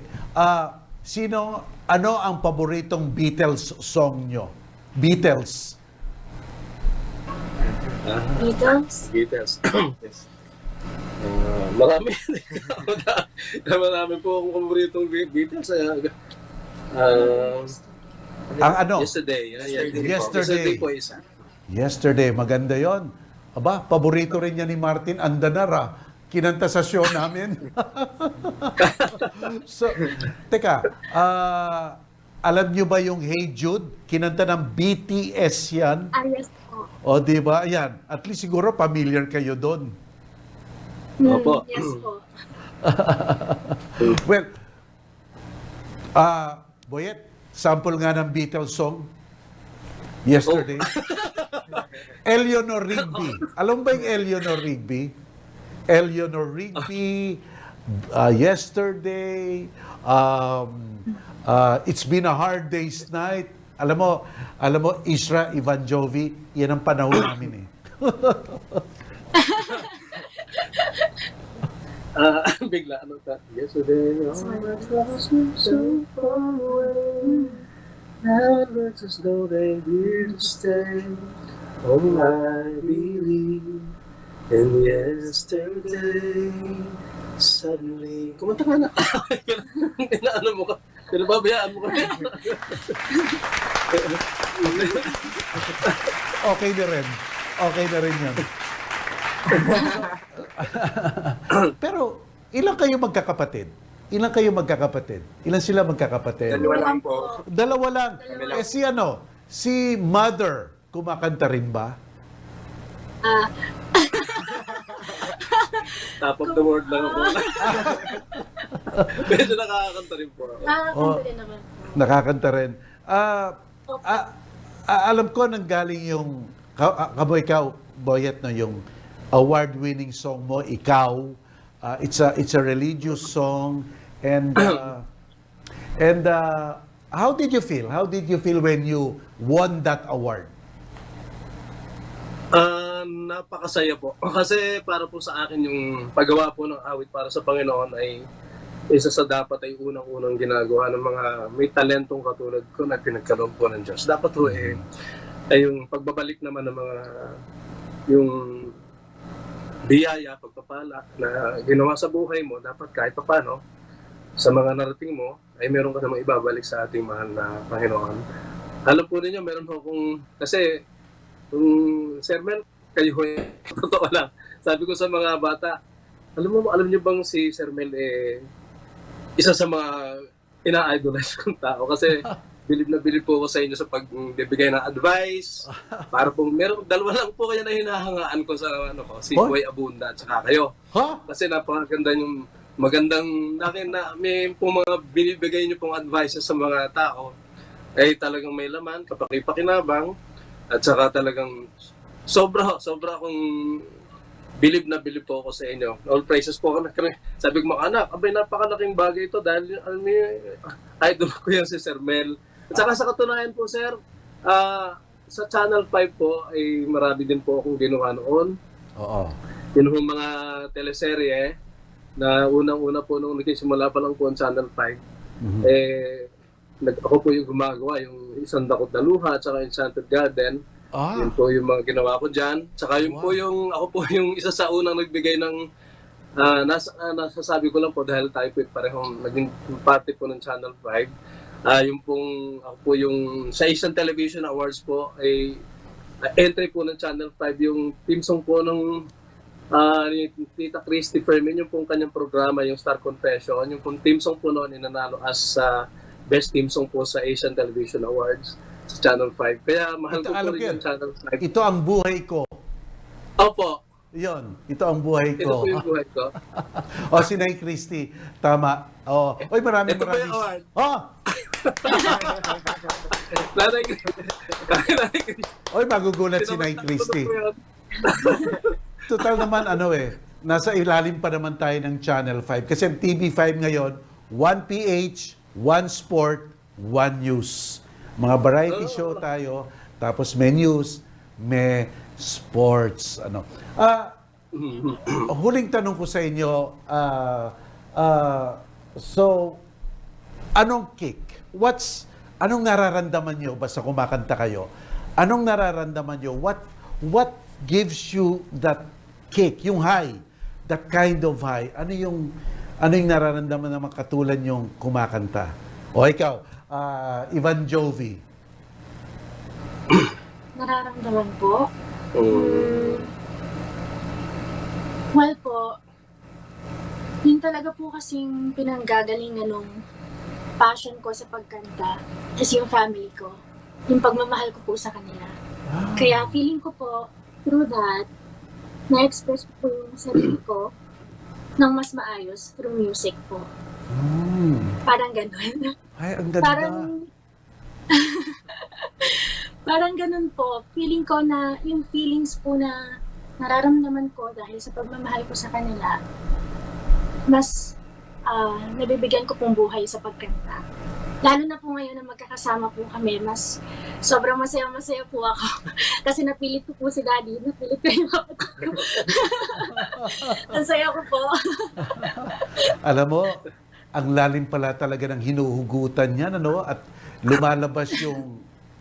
Ano ang paboritong Beatles song nyo? Beatles. Beatles. Yes. Marami. Marami po akong paboritong Beatles. Ang ano? Yesterday. Yesterday po isa. Yesterday, maganda yon. Aba, paborito rin niya ni Martin Andanara. Kinanta sa show namin. So, teka, alam niyo ba yung Hey Jude? Kinanta ng BTS yan. Yes po. O, di ba? Ayan. At least siguro familiar kayo doon. Opo. Yes po. Well, Boyet, sample nga ng Beatles song. Yesterday. Eleanor Rigby. Alam ba yung Eleanor Rigby? Eleanor Rigby, Yesterday, It's Been a Hard Day's Night. Alam mo, Isra Ivanjovi, yan ang panahon namin eh. Bigla, yesterday, so far away, now it looks as though they're here to stay. Oh, I believe in yesterday, suddenly... Kumanta ka na! Inaano mo ka? Pinababayaan mo ka. Okay na rin. Okay na rin yan. Pero, ilan kayo magkakapatid? Ilan sila magkakapatid? Dalawa lang po. Dalawa lang. Si Mother, kumakanta rin ba? Top of the world lang ako. Medyo nakakanta rin po ako. Nakakanta rin naman po. Nakakanta rin. Alam ko nang galing yung ikaw, Boyet, no, yung award-winning song mo, Ikaw. It's a religious song, and how did you feel? How did you feel when you won that award? Napakasaya po. Kasi para po sa akin yung paggawa po ng awit para sa Panginoon ay isa sa dapat ay unang-unang ginagawa ng mga may talentong katulad ko na pinagkaroon po ng Diyos. Dapat po ay yung pagbabalik naman ng mga yung biyaya, pagpapala na ginawa sa buhay mo, dapat kahit papano sa mga narating mo ay meron ka namang ibabalik sa ating mahal na Panginoon. Alam po ninyo, meron po akong, kasi Sir Mel, kayo totoo lang. Sabi ko sa mga bata, alam niyo bang si Sir Mel isa sa mga ina-idolize kong tao kasi bilib na bilib po ako sa inyo sa pagbibigay ng advice. Para pong meron dalawa lang po kaya na hinahangaan ko sa si Boy Abunda at saka kayo. Kasi napakaganda yung magandang may pong mga binibigay niyo pong advice sa mga tao ay talagang may laman, kapaki-pakinabang at saka talagang sobra akong bilib na bilib po ako sa inyo. All praises po kami. Sabi ko mga anak, abay napakalaking bagay ito dahil idol ko yan si Sir Mel. At saka sa katunayan po Sir, sa Channel 5 po ay marami din po akong ginawa noon. Oo. Yun yung mga teleserye na unang-una po nung nagsimula pa lang po ang Channel 5. Ako po yung gumagawa, yung Isang Dakot na Luha at saka Enchanted Garden. Yun po yung mga ginawa ko dyan. Tsaka yun po ako po yung isa sa unang nagbigay ng, nasasabi ko lang po dahil tayo po parehong naging party po ng Channel 5. Ako po yung sa Asian Television Awards po ay entry po ng Channel 5 yung team song po ng ni Tita Christy Fermin, yung pong kanyang programa, yung Star Confession, yung pong team song po noon inanalo as best team song po sa Asian Television Awards sa Channel 5. Kaya mahal ko po rin yung Channel 5. Ito ang buhay ko. Opo. Yun, ito ang buhay ko. Ito po yung buhay ko. Si Nay Christy, tama. Maraming. Ito po yung award. Nanay Chris. Oy, magugulat si Nay Christy. Total naman, nasa ilalim pa naman tayo ng Channel 5. Kasi ang TV5 ngayon, 1 PH, 1 Sport, 1 News. Mga variety show tayo, tapos may news, may sports. Huling tanong ko sa inyo, so, anong kick? Anong nararamdaman nyo basta kumakanta kayo? Anong nararamdaman nyo? What gives you that kick, yung high, that kind of high? Ano yung nararamdaman na makatulad yung kumakanta? O ikaw, Ivan Jovi. Nararamdaman po? Well po, yun talaga po kasing pinanggagalingan nung passion ko sa pagkanta kasi yung family ko, yung pagmamahal ko po sa kanila. Kaya feeling ko po, through that, na-express ko po yung sarili ko ng mas maayos through music po. Parang ganun. Ay, ang ganda. Parang ganun po. Feeling ko na yung feelings po na nararamdaman ko dahil sa pagmamahal ko sa kanila, mas nabibigyan ko pong buhay sa pagkanta. Lalo na po ngayon na magkakasama po kami, mas sobrang masaya-masaya po ako. Kasi napilit ko po si Daddy, napilit ko yung kapatid ko. Ang saya ko po. Alam mo, ang lalim pala talaga ng hinuhugutan niyan, at lumalabas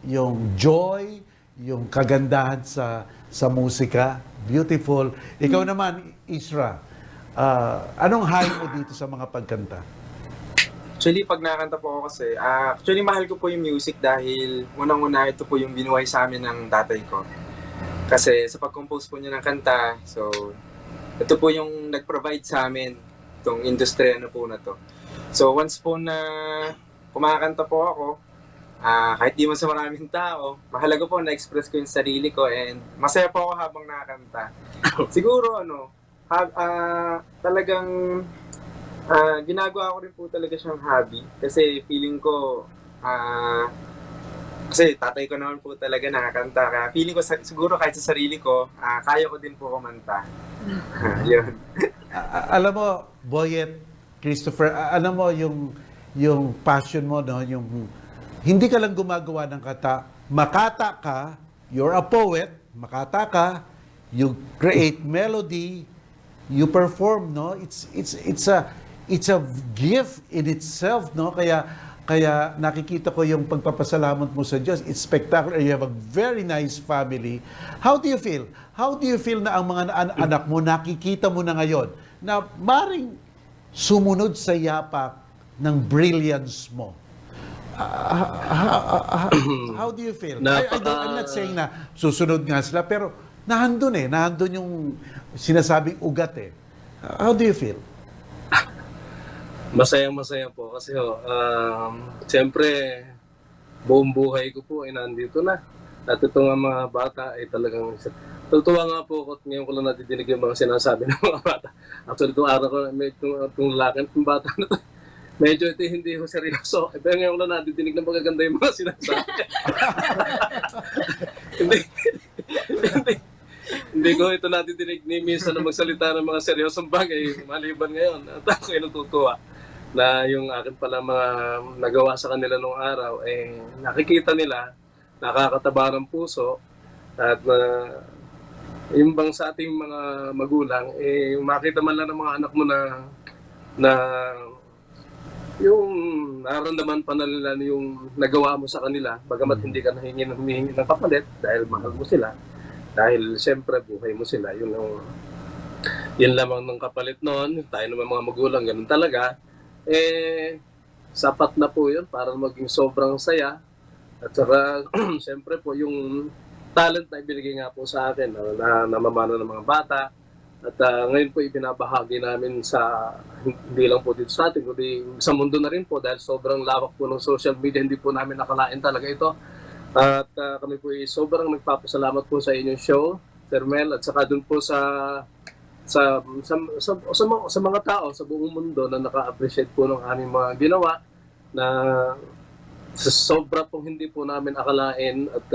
yung joy, yung kagandahan sa musika. Beautiful. Ikaw naman, Isra, anong high mo dito sa mga pagkanta? Actually, pag nakakanta po ako kasi, actually mahal ko po yung music dahil unang-una ito po yung binuhay sa amin ng tatay ko. Kasi sa pag-compose po niya ng kanta, so ito po yung nag-provide sa amin itong industriya na po na to. So once po na kumakanta po ako, kahit di man sa maraming tao, mahalaga po na-express ko yung sarili ko and masaya po ako habang nakakanta. Siguro talagang ginagawa ko rin po talaga siyang hobby kasi feeling ko kasi tatay ko naman po talaga nakakanta, kaya feeling ko siguro kahit sa sarili ko kaya ko din po kumanta. Yun. Alam mo, Boyet, Christopher, alam mo yung passion mo, yung hindi ka lang gumagawa ng kata, makata ka, you're a poet, makata ka, you create melody, you perform, it's a gift in itself, kaya nakikita ko yung pagpapasalamat mo sa Diyos. It's spectacular. You have a very nice family. How do you feel? How do you feel na ang mga anak mo nakikita mo na ngayon na maring sumunod sa yapak ng brilliance mo? How do you feel? I'm not saying na susunod nga sila, pero nahandun yung sinasabing ugat . How do you feel? Masayang-masaya po kasi siyempre buong buhay ko po ay nandito na. At itong mga bata ay talagang tutuwa nga po ako ngayon ko lang nadidinig yung mga sinasabi ng mga bata. Actually itong araw ko, itong lalaki, itong bata na to, medyo ito hindi ko seryoso. Pero ngayon ko lang nadidinig ng magaganda yung mga sinasabi. Hindi ko ito nadidinig ni minsan na magsalita ng mga seryosong bagay maliban ngayon. At ako ay natutuwa na yung akin pala mga nagawa sa kanila nung araw, nakikita nila, nakakataba ng puso, at yung bang sa ating mga magulang, makita man lang ng mga anak mo na yung nararamdaman pa na nila yung nagawa mo sa kanila, bagamat hindi ka humihingi ng kapalit dahil mahal mo sila, dahil siyempre buhay mo sila, yun lamang ng kapalit noon. Tayo naman mga magulang, ganun talaga. Sapat na po yun para maging sobrang saya. At saka, siyempre po, yung talent na ibinigay nga po sa akin na namamana ng mga bata. At ngayon po ibinabahagi namin hindi lang po dito sa atin, kundi sa mundo na rin po dahil sobrang lawak po ng social media, hindi po namin nakalain talaga ito. At kami po sobrang nagpapasalamat po sa inyong show, Sir Mel, at saka dun po sa mga tao sa buong mundo na naka-appreciate po ng aming mga ginawa, na sobra pong hindi po namin akalain at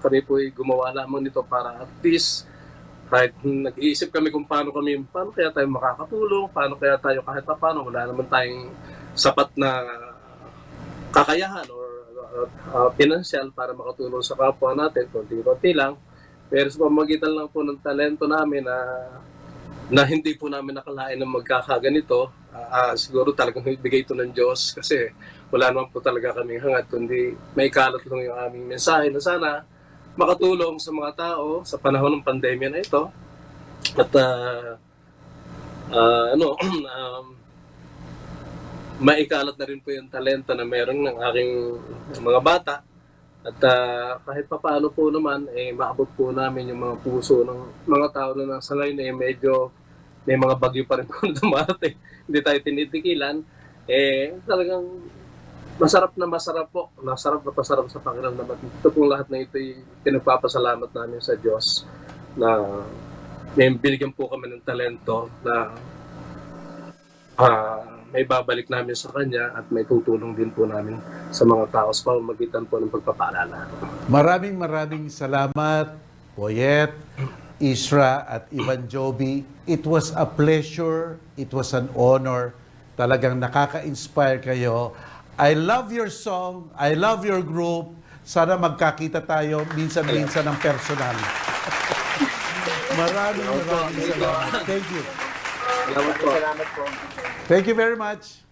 kami po ay gumawa lamang nito para at least kahit nag-iisip kami kung paano kaya tayo makakatulong, paano kaya tayo kahit paano, wala naman tayong sapat na kakayahan or financial para makatulong sa kapwa natin, konti-konti lang. Pero sa pamamagitan lang po ng talento namin na hindi po namin nakalain na magkakaganito, siguro talagang ibigay ito ng Diyos kasi wala naman po talaga kaming hangad, kundi may kalat lang yung aming mensahe na sana makatulong sa mga tao sa panahon ng pandemya na ito. At maikalat na rin po yung talento na meron ng aking mga bata. At kahit papaano po naman, maabot po namin yung mga puso ng mga tao na nasa ngayon medyo may mga bagyo pa rin po na dumarating. Hindi tayo tinitikilan. Talagang masarap po. Masarap sa pakiramdam. At ito pong lahat na ito pinagpapasalamat namin sa Diyos na may binigyan po kami ng talento na may babalik namin sa Kanya at may tutulong din po namin sa mga tao sa pamamagitan po ng pagpapaalala. Maraming salamat, Poyet, Isra at Ivan Joby. It was a pleasure, it was an honor. Talagang nakaka-inspire kayo. I love your song, I love your group. Sana magkakita tayo minsan-minsan ng personal. Maraming salamat. Thank you. Salamat po. Thank you very much.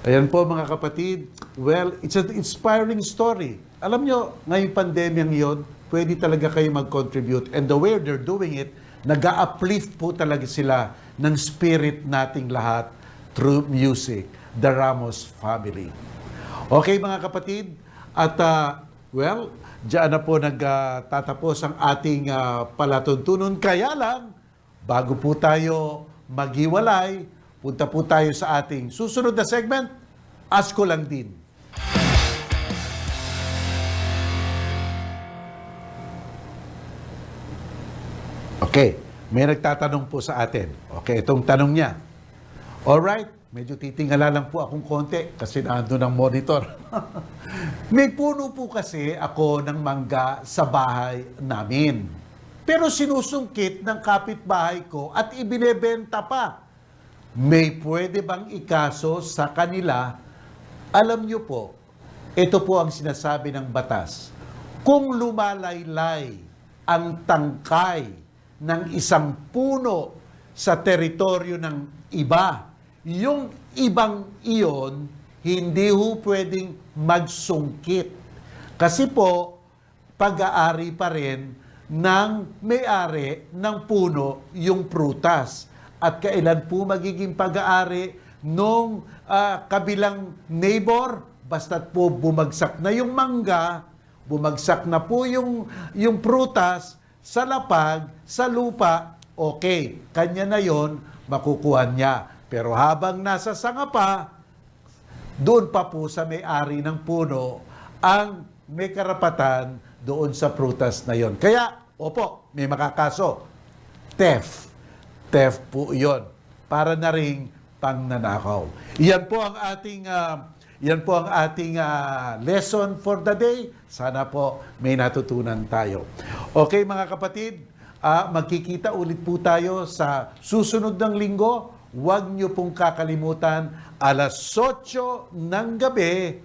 Ayan po mga kapatid. Well, it's an inspiring story. Alam nyo, ngayong pandemyang yon, pwede talaga kayo mag-contribute. And the way they're doing it, nag-uplift po talaga sila ng spirit nating lahat through music. The Ramos family. Okay mga kapatid, at well, diyan na po nagtatapos ang ating palatuntunan. Kaya lang, bago po tayo maghiwalay, punta po tayo sa ating susunod na segment, Ask Ko Lang Din. Okay, may nagtatanong po sa atin. Okay, itong tanong niya. Alright, medyo titingala lang po akong konti kasi naandun ang monitor. May puno po kasi ako ng mangga sa bahay namin. Pero sinusungkit ng kapitbahay ko at ibinebenta pa. May pwede bang ikaso sa kanila? Alam niyo po, ito po ang sinasabi ng batas. Kung lumalaylay ang tangkay ng isang puno sa teritoryo ng iba, yung ibang iyon, hindi ho pwedeng magsungkit. Kasi po, pag-aari pa rin ng may-ari ng puno yung prutas. At kailan po magiging pag-aari nung kabilang neighbor? Basta't po bumagsak na yung mangga, bumagsak na po yung prutas sa lapag, sa lupa, okay, kanya na yon, makukuha niya. Pero habang nasa sanga pa, doon pa po sa may-ari ng puno ang may karapatan doon sa prutas na yon. Kaya, opo, may makakaso. Theft. Theft po yon. Para na ring pangnanakaw. Yan po ang ating lesson for the day. Sana po may natutunan tayo. Okay mga kapatid, magkikita ulit po tayo sa susunod ng linggo. Huwag niyo pong kakalimutan, alas 8 ng gabi,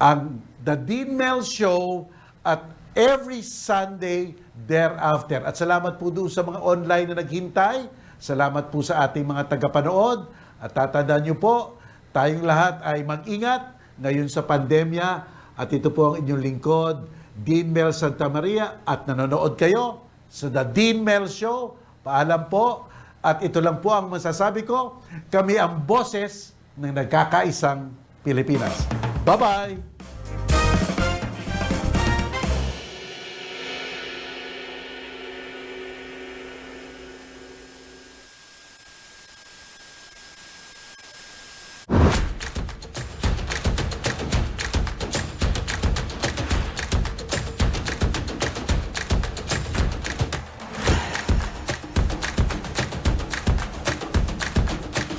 ang The Dean Mel Show at every Sunday thereafter. At salamat po doon sa mga online na naghintay. Salamat po sa ating mga tagapanood. At tatandaan niyo po, tayong lahat ay mag-ingat ngayon sa pandemya. At ito po ang inyong lingkod, Dean Mel Santa Maria. At nanonood kayo sa The Dean Mel Show. Paalam po. At ito lang po ang masasabi ko, kami ang boses ng nagkakaisang Pilipinas. Bye-bye!